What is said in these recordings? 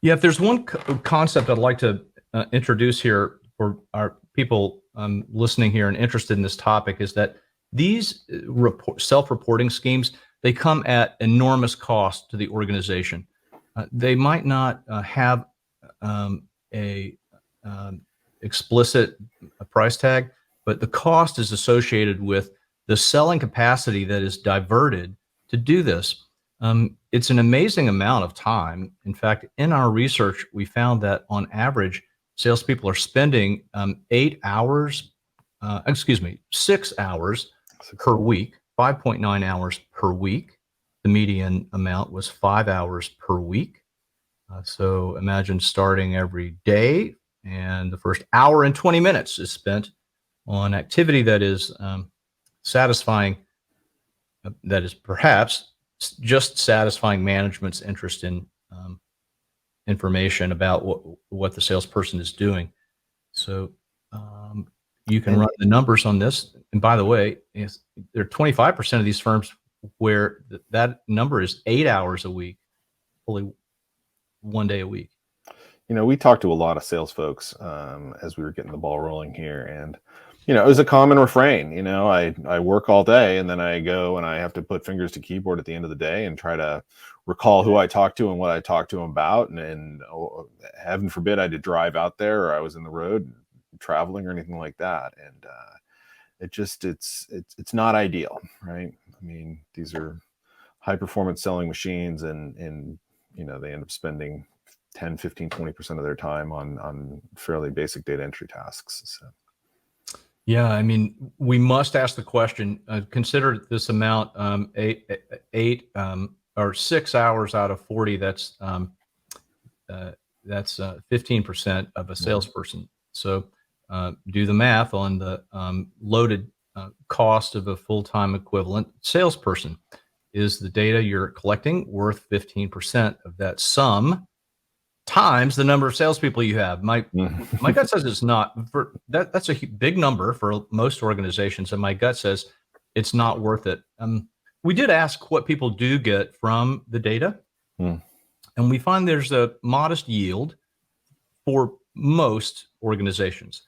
Yeah, if there's one concept I'd like to introduce here for our people listening here and interested in this topic is that these self-reporting schemes, they come at enormous cost to the organization. They might not have a explicit price tag, but the cost is associated with the selling capacity that is diverted to do this. It's an amazing amount of time. In fact, in our research, we found that on average, salespeople are spending 6 hours per week, 5.9 hours per week. The median amount was 5 hours per week. So imagine starting every day, and the first hour and 20 minutes is spent on activity that is satisfying, that is perhaps just satisfying management's interest in information about what the salesperson is doing. So you can run the numbers on this. And by the way, there are 25% of these firms where that number is 8 hours a week, only 1 day a week. We talked to a lot of sales folks as we were getting the ball rolling here, and it was a common refrain. I work all day, and then I go and I have to put fingers to keyboard at the end of the day and try to recall who I talked to and what I talked to them about. And heaven forbid I had to drive out there, or I was in the road traveling or anything like that. And it's not ideal, right? I mean, these are high performance selling machines, and they end up spending 10, 15, 20% of their time on fairly basic data entry tasks. So. Yeah, I mean, we must ask the question, consider this amount, 8 or 6 hours out of 40, that's 15% of a salesperson. So do the math on the loaded cost of a full-time equivalent salesperson. Is the data you're collecting worth 15% of that sum times the number of salespeople you have? My gut says it's not. That's a big number for most organizations, and my gut says it's not worth it. We did ask what people do get from the data, and we find there's a modest yield for most organizations.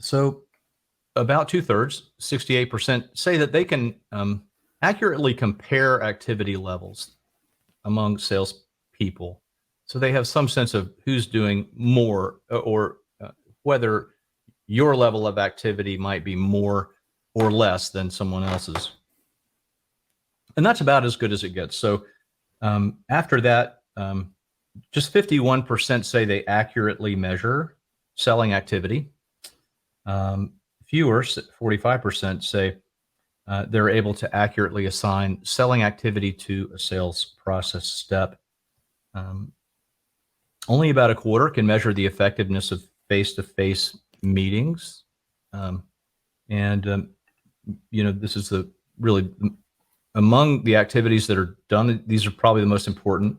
So about 2/3, 68%, say that they can accurately compare activity levels among salespeople. So they have some sense of who's doing more, or whether your level of activity might be more or less than someone else's. And that's about as good as it gets. So after that, just 51% say they accurately measure selling activity. Fewer, 45%, say they're able to accurately assign selling activity to a sales process step. Only about a quarter can measure the effectiveness of face-to-face meetings. This is really among the activities that are done, these are probably the most important.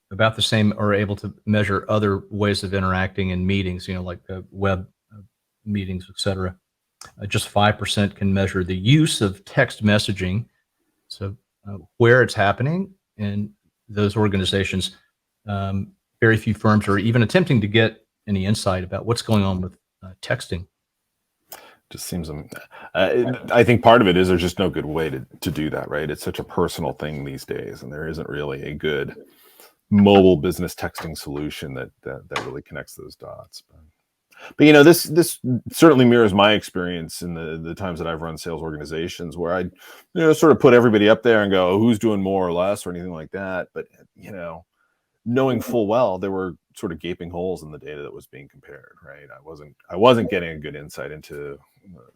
About the same are able to measure other ways of interacting in meetings, like web meetings, etc. Just 5% can measure the use of text messaging. So where it's happening in those organizations, very few firms are even attempting to get any insight about what's going on with texting. Just seems, I think part of it is there's just no good way to do that, right? It's such a personal thing these days, and there isn't really a good mobile business texting solution that really connects those dots. But this certainly mirrors my experience in the times that I've run sales organizations, where I sort of put everybody up there and go, oh, who's doing more or less or anything like that. But knowing full well there were sort of gaping holes in the data that was being compared, right? I wasn't getting a good insight into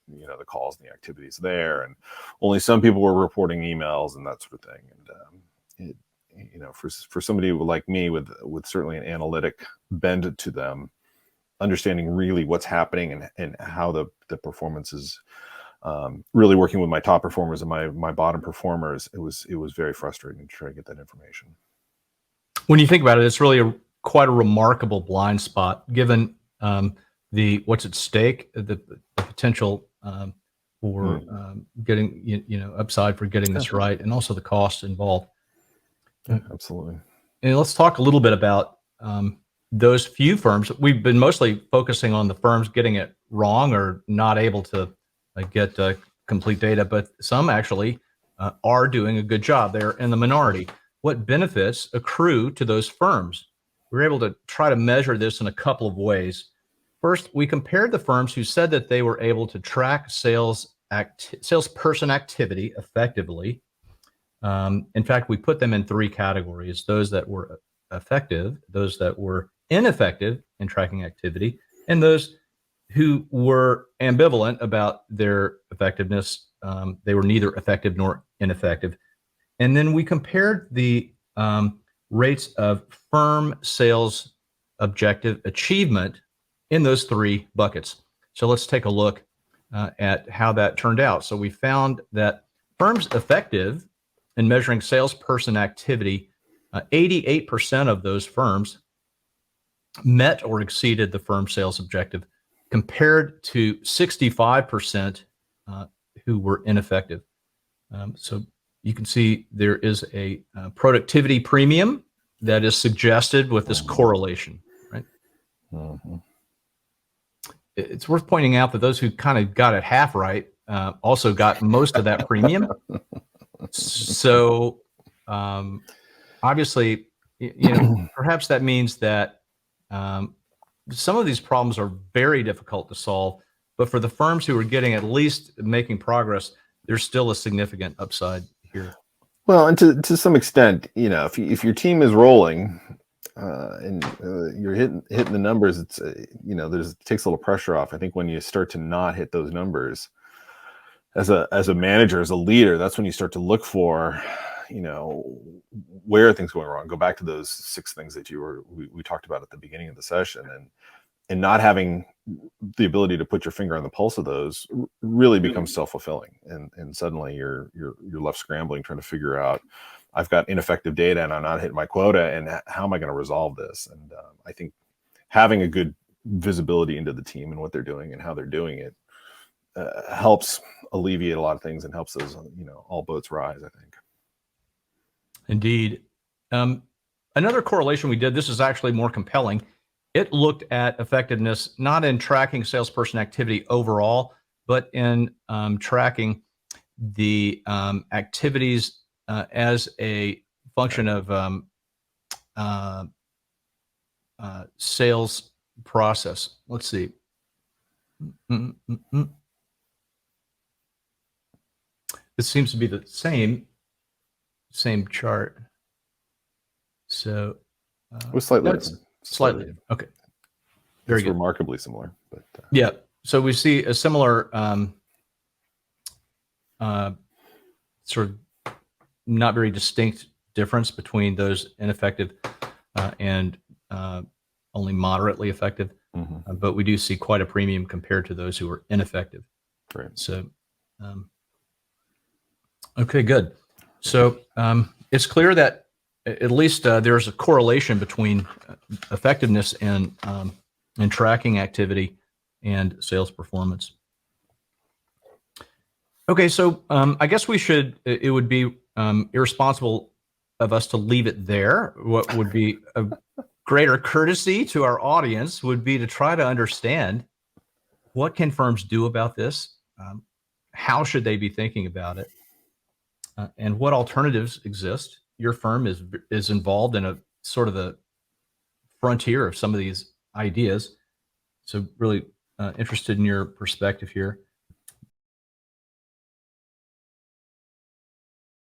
the calls and the activities there, and only some people were reporting emails and that sort of thing. And for somebody like me with certainly an analytic bend to them, understanding really what's happening and how the performance is really working with my top performers and my bottom performers, it was very frustrating to try to get that information. When you think about it, it's really quite a remarkable blind spot, given what's at stake, the potential for getting upside for getting this right, and also the cost involved. Yeah, absolutely. And let's talk a little bit about those few firms. We've been mostly focusing on the firms getting it wrong or not able to get complete data, but some actually are doing a good job. They're in the minority. What benefits accrue to those firms? We're able to try to measure this in a couple of ways. First, we compared the firms who said that they were able to track salesperson activity effectively. In fact, we put them in three categories: those that were effective, those that were ineffective in tracking activity, and those who were ambivalent about their effectiveness. They were neither effective nor ineffective. And then we compared the rates of firm sales objective achievement in those three buckets. So let's take a look at how that turned out. So we found that firms effective in measuring salesperson activity, 88% of those firms met or exceeded the firm sales objective, compared to 65% who were ineffective. So you can see there is a productivity premium that is suggested with this correlation, right? Mm-hmm. It's worth pointing out that those who kind of got it half right also got most of that premium. So obviously, perhaps that means that some of these problems are very difficult to solve, but for the firms who are getting at least making progress, there's still a significant upside here. Well, and to some extent, if your team is rolling and you're hitting the numbers, it's it takes a little pressure off. I think when you start to not hit those numbers as a manager, as a leader, that's when you start to look for, where are things going wrong. Go back to those 6 things that we talked about at the beginning of the session, and not having the ability to put your finger on the pulse of those really becomes self-fulfilling, and suddenly you're left scrambling trying to figure out, I've got ineffective data and I'm not hitting my quota, and how am I going to resolve this? And I think having a good visibility into the team and what they're doing and how they're doing it helps alleviate a lot of things and helps those all boats rise, I think. Indeed. Another correlation we did, this is actually more compelling. It looked at effectiveness not in tracking salesperson activity overall, but in tracking the activities as a function of sales process. Let's see. This seems to be the same chart. So it was slightly different. Slightly. Okay. Very good. Remarkably similar, but yeah. So we see a similar sort of not very distinct difference between those ineffective and only moderately effective. Mm-hmm. But we do see quite a premium compared to those who are ineffective. Right. So, okay, good. So it's clear that at least there's a correlation between effectiveness and tracking activity and sales performance. Okay, so I guess it would be irresponsible of us to leave it there. What would be a greater courtesy to our audience would be to try to understand, what can firms do about this? How should they be thinking about it? And what alternatives exist? Your firm is involved in a sort of the frontier of some of these ideas. So really interested in your perspective here.